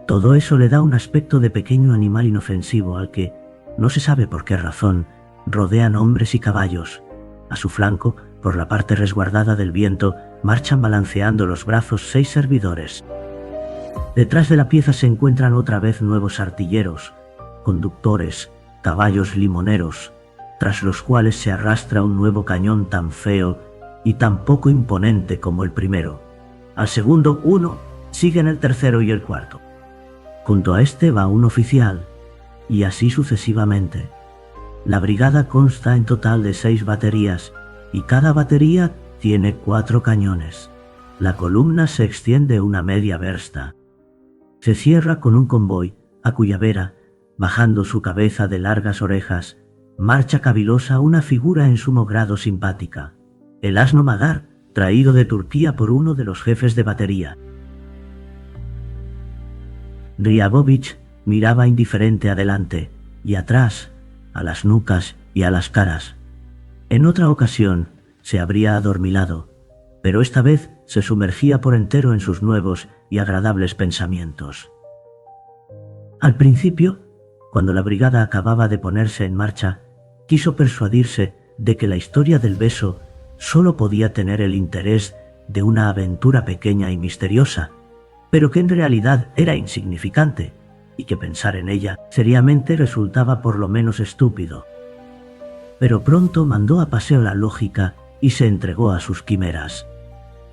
Todo eso le da un aspecto de pequeño animal inofensivo al que, no se sabe por qué razón, rodean hombres y caballos. A su flanco, por la parte resguardada del viento, marchan balanceando los brazos 6 servidores. Detrás de la pieza se encuentran otra vez nuevos artilleros, conductores, caballos limoneros, tras los cuales se arrastra un nuevo cañón tan feo y tan poco imponente como el primero. Al segundo uno, siguen el tercero y el cuarto. Junto a este va un oficial, y así sucesivamente. La brigada consta en total de 6 baterías, y cada batería tiene 4 cañones. La columna se extiende una media versta. Se cierra con un convoy, a cuya vera, bajando su cabeza de largas orejas, marcha cavilosa una figura en sumo grado simpática, el asno Magar, traído de Turquía por uno de los jefes de batería. Riabovich miraba indiferente adelante y atrás, a las nucas y a las caras. En otra ocasión se habría adormilado, pero esta vez se sumergía por entero en sus nuevos y agradables pensamientos. Al principio, cuando la brigada acababa de ponerse en marcha, quiso persuadirse de que la historia del beso solo podía tener el interés de una aventura pequeña y misteriosa, pero que en realidad era insignificante, y que pensar en ella seriamente resultaba por lo menos estúpido. Pero pronto mandó a paseo la lógica y se entregó a sus quimeras.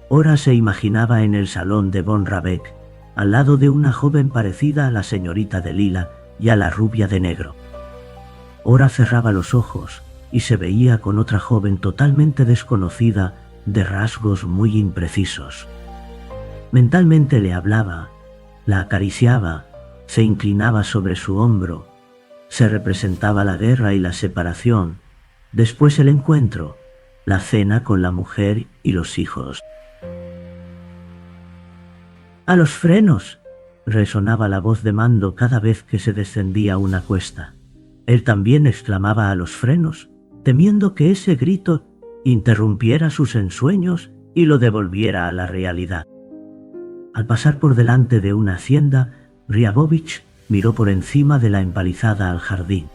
Ora se imaginaba en el salón de von Rabeck, al lado de una joven parecida a la señorita de lila y a la rubia de negro. Ora cerraba los ojos y se veía con otra joven totalmente desconocida, de rasgos muy imprecisos. Mentalmente le hablaba, la acariciaba, se inclinaba sobre su hombro, se representaba la guerra y la separación, después el encuentro, la cena con la mujer y los hijos. «¡A los frenos!», resonaba la voz de Mando cada vez que se descendía una cuesta. Él también exclamaba «¡a los frenos!», temiendo que ese grito interrumpiera sus ensueños y lo devolviera a la realidad. Al pasar por delante de una hacienda, Riabovich miró por encima de la empalizada al jardín.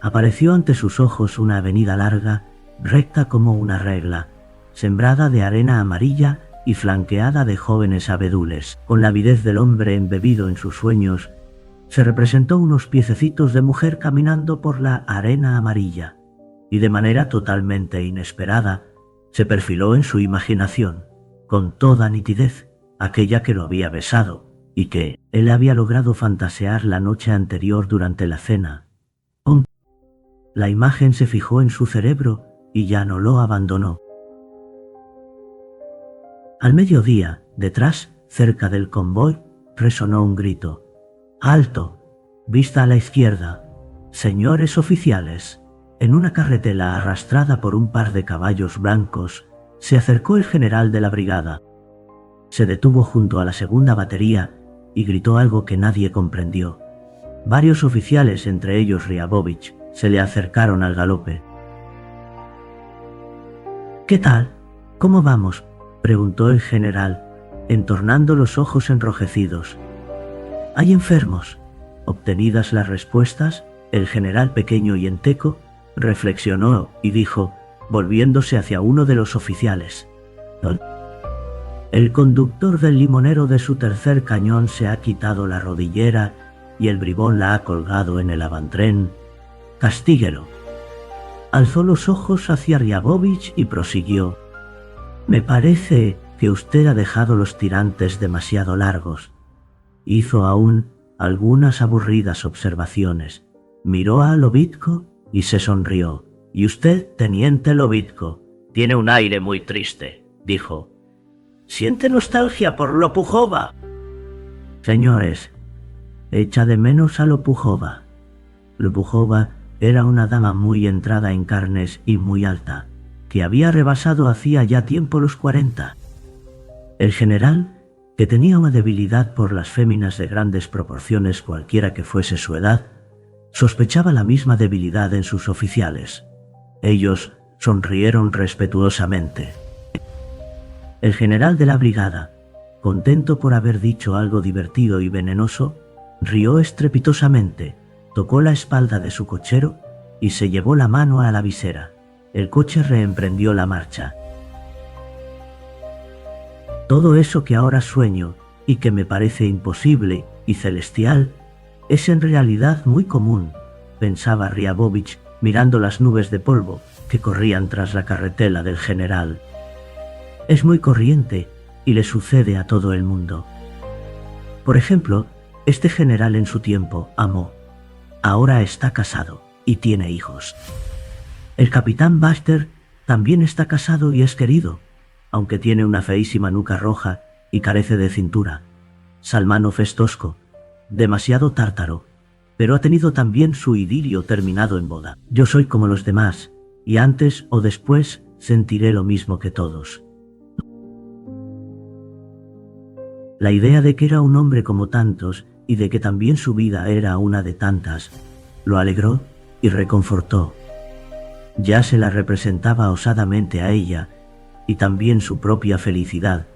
Apareció ante sus ojos una avenida larga, recta como una regla, sembrada de arena amarilla y flanqueada de jóvenes abedules. Con la avidez del hombre embebido en sus sueños, se representó unos piececitos de mujer caminando por la arena amarilla, y de manera totalmente inesperada, se perfiló en su imaginación, con toda nitidez, aquella que lo había besado, y que él había logrado fantasear la noche anterior durante la cena. La imagen se fijó en su cerebro y ya no lo abandonó. Al mediodía, detrás, cerca del convoy, resonó un grito. «¡Alto! Vista a la izquierda! Señores oficiales». En una carretela arrastrada por un par de caballos blancos, se acercó el general de la brigada. Se detuvo junto a la segunda batería y gritó algo que nadie comprendió. Varios oficiales, entre ellos Riabovich, se le acercaron al galope. «¿Qué tal? ¿Cómo vamos?», preguntó el general, entornando los ojos enrojecidos. «¿Hay enfermos?». Obtenidas las respuestas, el general pequeño y enteco reflexionó y dijo, volviéndose hacia uno de los oficiales: «El conductor del limonero de su tercer cañón se ha quitado la rodillera y el bribón la ha colgado en el avantren. Castíguelo». Alzó los ojos hacia Riabovich y prosiguió: «Me parece que usted ha dejado los tirantes demasiado largos». Hizo aún algunas aburridas observaciones. Miró a Lobitko y se sonrió. «Y usted, teniente Lobitko, tiene un aire muy triste», dijo. «¿Siente nostalgia por Lopujova?» «Señores, echa de menos a Lopujova». Lopujova era una dama muy entrada en carnes y muy alta, que había rebasado hacía ya tiempo los 40. El general, que tenía una debilidad por las féminas de grandes proporciones cualquiera que fuese su edad, sospechaba la misma debilidad en sus oficiales. Ellos sonrieron respetuosamente. El general de la brigada, contento por haber dicho algo divertido y venenoso, rió estrepitosamente, tocó la espalda de su cochero y se llevó la mano a la visera. El coche reemprendió la marcha. Todo eso que ahora sueño y que me parece imposible y celestial es en realidad muy común, pensaba Riabovich mirando las nubes de polvo que corrían tras la carretela del general. Es muy corriente y le sucede a todo el mundo. Por ejemplo, este general en su tiempo amó. Ahora está casado y tiene hijos. El capitán Baxter también está casado y es querido, aunque tiene una feísima nuca roja y carece de cintura. Salmanov es tosco, demasiado tártaro, pero ha tenido también su idilio terminado en boda. Yo soy como los demás, y antes o después sentiré lo mismo que todos. La idea de que era un hombre como tantos y de que también su vida era una de tantas, lo alegró y reconfortó. Ya se la representaba osadamente a ella y también su propia felicidad,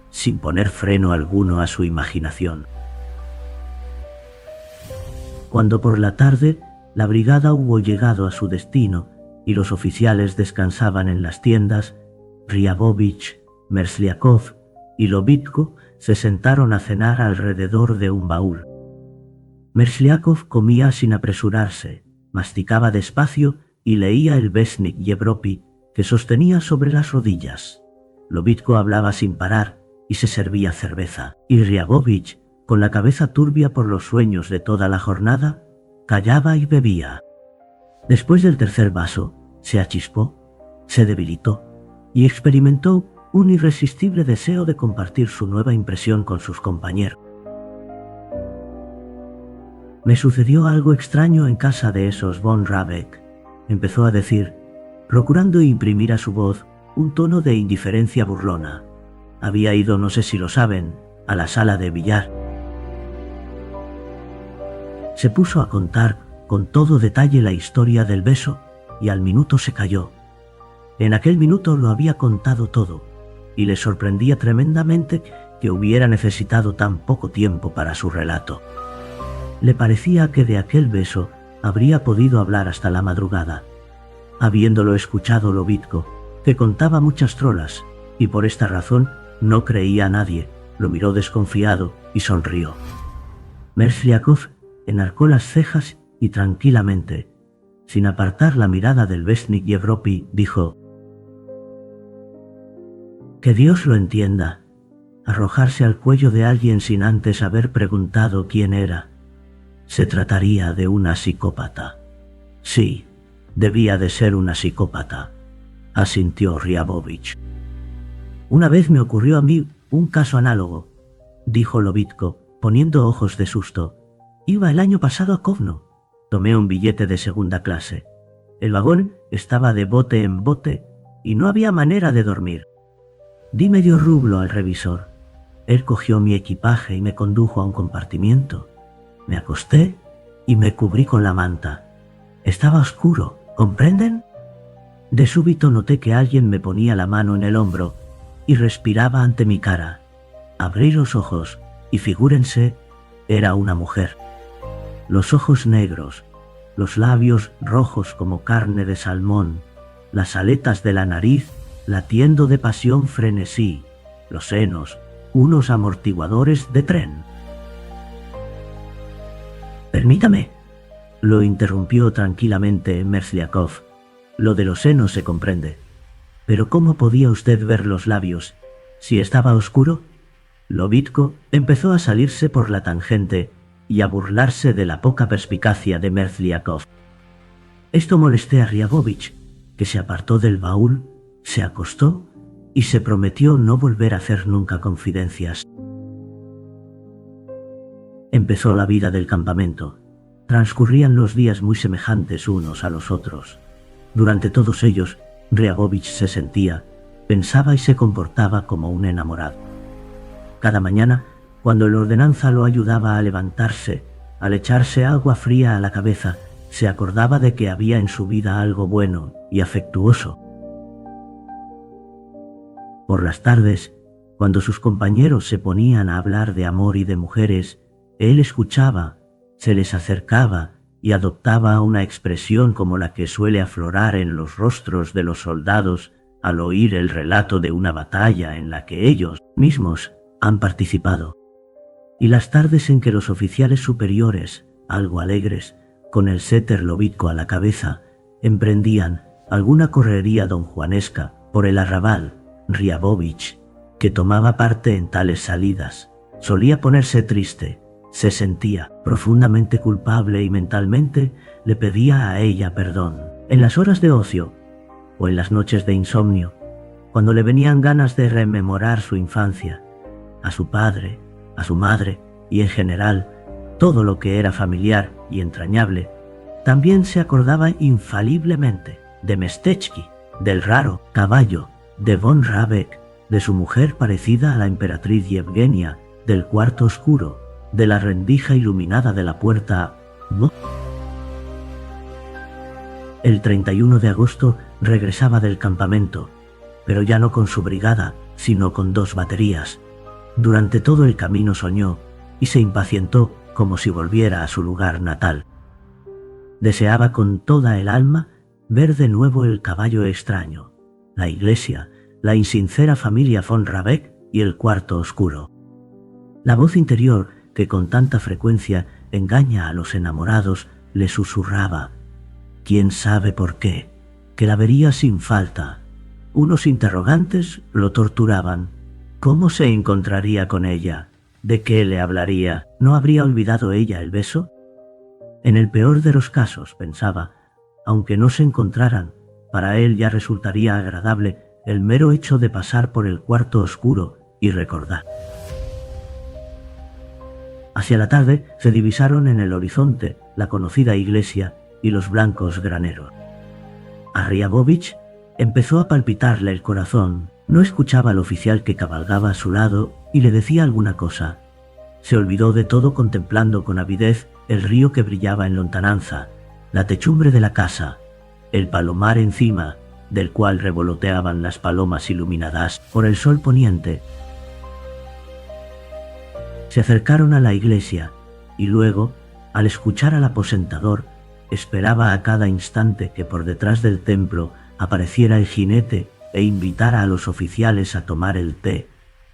sin poner freno alguno a su imaginación. Cuando por la tarde la brigada hubo llegado a su destino y los oficiales descansaban en las tiendas, Ryabovich, Mersliakov y Lobitko se sentaron a cenar alrededor de un baúl. Mersliakov comía sin apresurarse, masticaba despacio y leía el Vestnik Yevropi que sostenía sobre las rodillas. Lobitko hablaba sin parar y se servía cerveza, y Ryabovich, con la cabeza turbia por los sueños de toda la jornada, callaba y bebía. Después del tercer vaso, se achispó, se debilitó y experimentó un irresistible deseo de compartir su nueva impresión con sus compañeros. Me sucedió algo extraño en casa de esos von Rabeck, empezó a decir, procurando imprimir a su voz un tono de indiferencia burlona. Había ido, no sé si lo saben, a la sala de billar. Se puso a contar con todo detalle la historia del beso y al minuto se calló. En aquel minuto lo había contado todo y le sorprendía tremendamente que hubiera necesitado tan poco tiempo para su relato. Le parecía que de aquel beso habría podido hablar hasta la madrugada. Habiéndolo escuchado Lobitko, que contaba muchas trolas y por esta razón no creía a nadie, lo miró desconfiado y sonrió. Mersliakov enarcó las cejas y tranquilamente, sin apartar la mirada del Vestnik Yevropi, dijo: «Que Dios lo entienda. Arrojarse al cuello de alguien sin antes haber preguntado quién era. Se trataría de una psicópata». «Sí, debía de ser una psicópata», asintió Ryabovich. «Una vez me ocurrió a mí un caso análogo», dijo Lobitko, poniendo ojos de susto. «Iba el año pasado a Kovno. Tomé un billete de segunda clase. El vagón estaba de bote en bote y no había manera de dormir. Di medio rublo al revisor. Él cogió mi equipaje y me condujo a un compartimiento. Me acosté y me cubrí con la manta. Estaba oscuro, ¿comprenden? De súbito noté que alguien me ponía la mano en el hombro y respiraba ante mi cara. Abrí los ojos y figúrense, era una mujer. Los ojos negros, los labios rojos como carne de salmón, las aletas de la nariz latiendo de pasión frenesí, los senos, unos amortiguadores de tren. «Permítame», lo interrumpió tranquilamente Mersliakov. «Lo de los senos se comprende. Pero ¿cómo podía usted ver los labios? ¿Si estaba oscuro?» Lobitko empezó a salirse por la tangente y a burlarse de la poca perspicacia de Mersliakov. Esto molesté a Ryabovich, que se apartó del baúl, se acostó y se prometió no volver a hacer nunca confidencias. Empezó la vida del campamento. Transcurrían los días muy semejantes unos a los otros. Durante todos ellos, Ryabovich se sentía, pensaba y se comportaba como un enamorado. Cada mañana, cuando el ordenanza lo ayudaba a levantarse, al echarse agua fría a la cabeza, se acordaba de que había en su vida algo bueno y afectuoso. Por las tardes, cuando sus compañeros se ponían a hablar de amor y de mujeres, él escuchaba, se les acercaba y adoptaba una expresión como la que suele aflorar en los rostros de los soldados al oír el relato de una batalla en la que ellos mismos han participado. Y las tardes en que los oficiales superiores, algo alegres, con el séter Lobitko a la cabeza, emprendían alguna correría donjuanesca por el arrabal, Ryabovich, que tomaba parte en tales salidas, solía ponerse triste, se sentía profundamente culpable y mentalmente le pedía a ella perdón. En las horas de ocio o en las noches de insomnio, cuando le venían ganas de rememorar su infancia, a su padre, a su madre y en general Todo lo que era familiar y entrañable. También se acordaba infaliblemente de Mestechki, del raro caballo, de von Rabeck, de su mujer parecida a la emperatriz Yevgenia, del cuarto oscuro, de la rendija iluminada de la puerta. El 31 de agosto regresaba del campamento, pero ya no con su brigada, sino con 2 baterías. Durante todo el camino soñó y se impacientó como si volviera a su lugar natal. Deseaba con toda el alma ver de nuevo el caballo extraño, la iglesia, la insincera familia von Rabeck y el cuarto oscuro. La voz interior, que con tanta frecuencia engaña a los enamorados, le susurraba, quién sabe por qué, que la vería sin falta. Unos interrogantes lo torturaban. ¿Cómo se encontraría con ella? ¿De qué le hablaría? ¿No habría olvidado ella el beso? En el peor de los casos, pensaba, aunque no se encontraran, para él ya resultaría agradable el mero hecho de pasar por el cuarto oscuro y recordar. Hacia la tarde se divisaron en el horizonte la conocida iglesia y los blancos graneros. A Ryabovich empezó a palpitarle el corazón. No escuchaba al oficial que cabalgaba a su lado y le decía alguna cosa. Se olvidó de todo contemplando con avidez el río que brillaba en lontananza, la techumbre de la casa, el palomar encima, del cual revoloteaban las palomas iluminadas por el sol poniente. Se acercaron a la iglesia y luego, al escuchar al aposentador, esperaba a cada instante que por detrás del templo apareciera el jinete e invitara a los oficiales a tomar el té,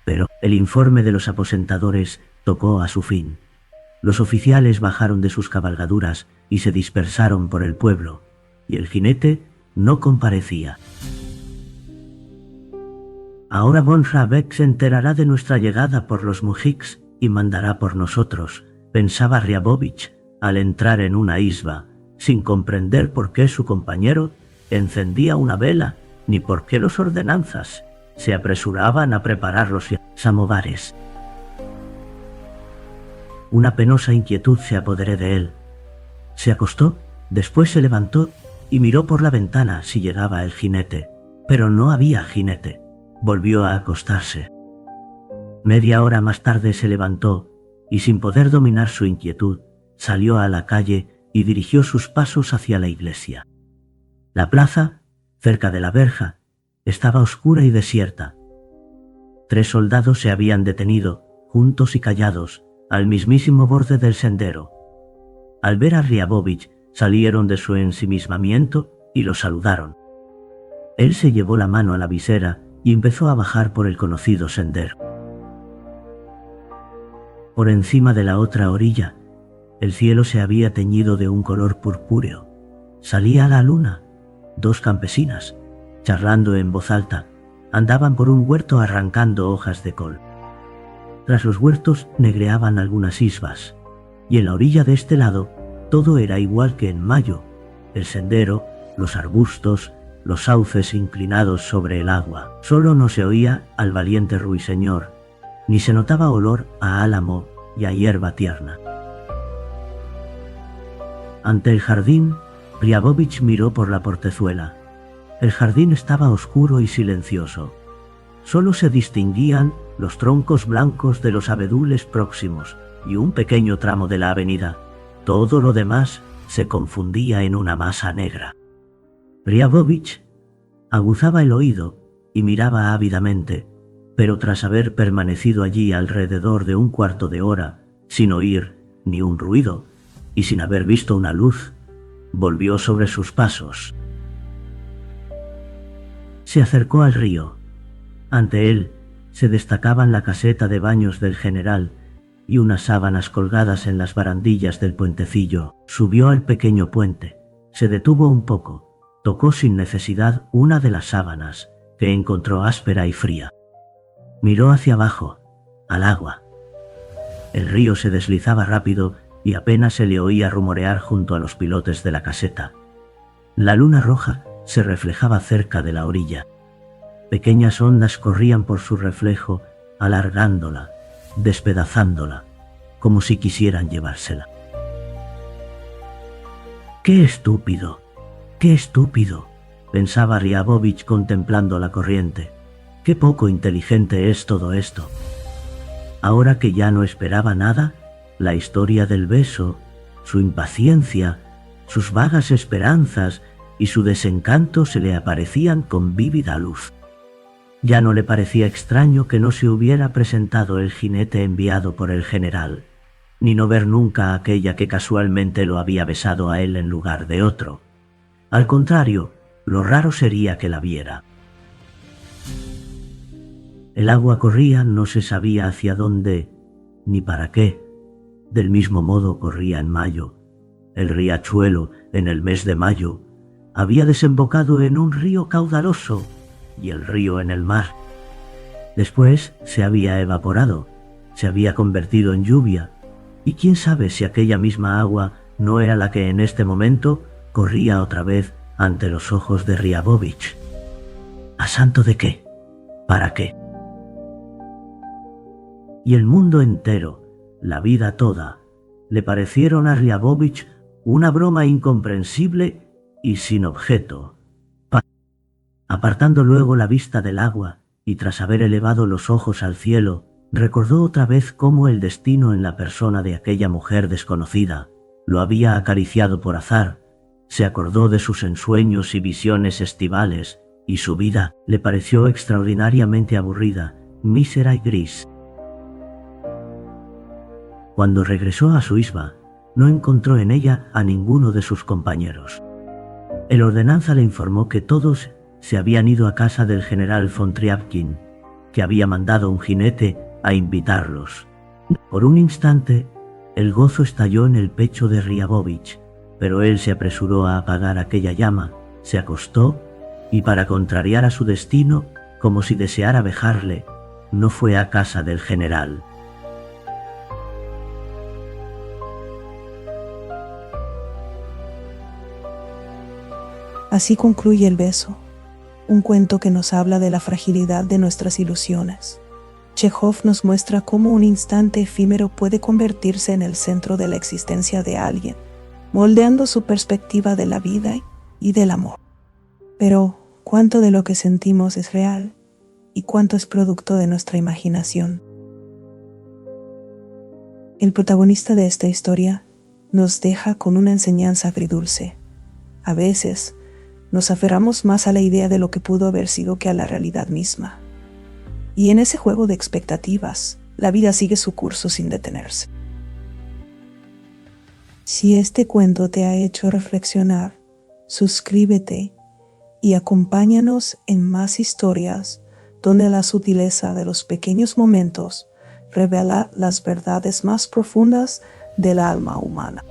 pero el informe de los aposentadores tocó a su fin. Los oficiales bajaron de sus cabalgaduras y se dispersaron por el pueblo, y el jinete no comparecía. Ahora von Rabeck se enterará de nuestra llegada por los mujiks y mandará por nosotros, pensaba Ryabovich al entrar en una isba, sin comprender por qué su compañero encendía una vela, ni por qué los ordenanzas se apresuraban a preparar los samovares. Una penosa inquietud se apoderó de él. Se acostó, después se levantó y miró por la ventana si llegaba el jinete, pero no había jinete. Volvió a acostarse. Media hora más tarde se levantó y, sin poder dominar su inquietud, salió a la calle y dirigió sus pasos hacia la iglesia. La plaza, cerca de la verja, estaba oscura y desierta. 3 soldados se habían detenido, juntos y callados, al mismísimo borde del sendero. Al ver a Ryabovich, salieron de su ensimismamiento y lo saludaron. Él se llevó la mano a la visera y empezó a bajar por el conocido sendero. Por encima de la otra orilla, el cielo se había teñido de un color purpúreo. Salía la luna. 2 campesinas, charlando en voz alta, andaban por un huerto arrancando hojas de col. Tras los huertos negreaban algunas isbas, y en la orilla de este lado todo era igual que en mayo: el sendero, los arbustos, los sauces inclinados sobre el agua. Solo no se oía al valiente ruiseñor, ni se notaba olor a álamo y a hierba tierna. Ante el jardín, Ryabovich miró por la portezuela. El jardín estaba oscuro y silencioso. Solo se distinguían los troncos blancos de los abedules próximos y un pequeño tramo de la avenida. Todo lo demás se confundía en una masa negra. Ryabovich aguzaba el oído y miraba ávidamente, pero tras haber permanecido allí alrededor de un cuarto de hora, sin oír ni un ruido y sin haber visto una luz, volvió sobre sus pasos. Se acercó al río. Ante él se destacaban la caseta de baños del general y unas sábanas colgadas en las barandillas del puentecillo. Subió al pequeño puente, se detuvo un poco, tocó sin necesidad una de las sábanas, que encontró áspera y fría. Miró hacia abajo, al agua. El río se deslizaba rápido y apenas se le oía rumorear junto a los pilotes de la caseta. La luna roja se reflejaba cerca de la orilla. Pequeñas ondas corrían por su reflejo, alargándola, despedazándola. como si quisieran llevársela. Qué estúpido, pensaba Riabovich contemplando la corriente. Qué poco inteligente es todo esto. Ahora que ya no esperaba nada, la historia del beso, su impaciencia, sus vagas esperanzas y su desencanto se le aparecían con vívida luz. Ya no le parecía extraño que no se hubiera presentado el jinete enviado por el general, ni no ver nunca a aquella que casualmente lo había besado a él en lugar de otro. Al contrario, lo raro sería que la viera. El agua corría, no se sabía hacia dónde ni para qué. Del mismo modo corría en mayo. El riachuelo, en el mes de mayo, había desembocado en un río caudaloso y el río en el mar. Después se había evaporado, se había convertido en lluvia, y quién sabe si aquella misma agua no era la que en este momento corría otra vez ante los ojos de Riabovich. ¿A santo de qué? ¿Para qué? Y el mundo entero, la vida toda, le parecieron a Riabovich una broma incomprensible y sin objeto. Apartando luego la vista del agua, y tras haber elevado los ojos al cielo, recordó otra vez cómo el destino en la persona de aquella mujer desconocida lo había acariciado por azar, se acordó de sus ensueños y visiones estivales, y su vida le pareció extraordinariamente aburrida, mísera y gris. Cuando regresó a su isba, no encontró en ella a ninguno de sus compañeros. El ordenanza le informó que todos se habían ido a casa del general von Triabkin, que había mandado un jinete a invitarlos. Por un instante, el gozo estalló en el pecho de Riabovich, pero él se apresuró a apagar aquella llama, se acostó y, para contrariar a su destino, como si deseara vejarle, no fue a casa del general. Así concluye El beso, un cuento que nos habla de la fragilidad de nuestras ilusiones. Chejov nos muestra cómo un instante efímero puede convertirse en el centro de la existencia de alguien, moldeando su perspectiva de la vida y del amor. Pero, ¿cuánto de lo que sentimos es real y cuánto es producto de nuestra imaginación? El protagonista de esta historia nos deja con una enseñanza agridulce. A veces, nos aferramos más a la idea de lo que pudo haber sido que a la realidad misma. Y en ese juego de expectativas, la vida sigue su curso sin detenerse. Si este cuento te ha hecho reflexionar, suscríbete y acompáñanos en más historias donde la sutileza de los pequeños momentos revela las verdades más profundas del alma humana.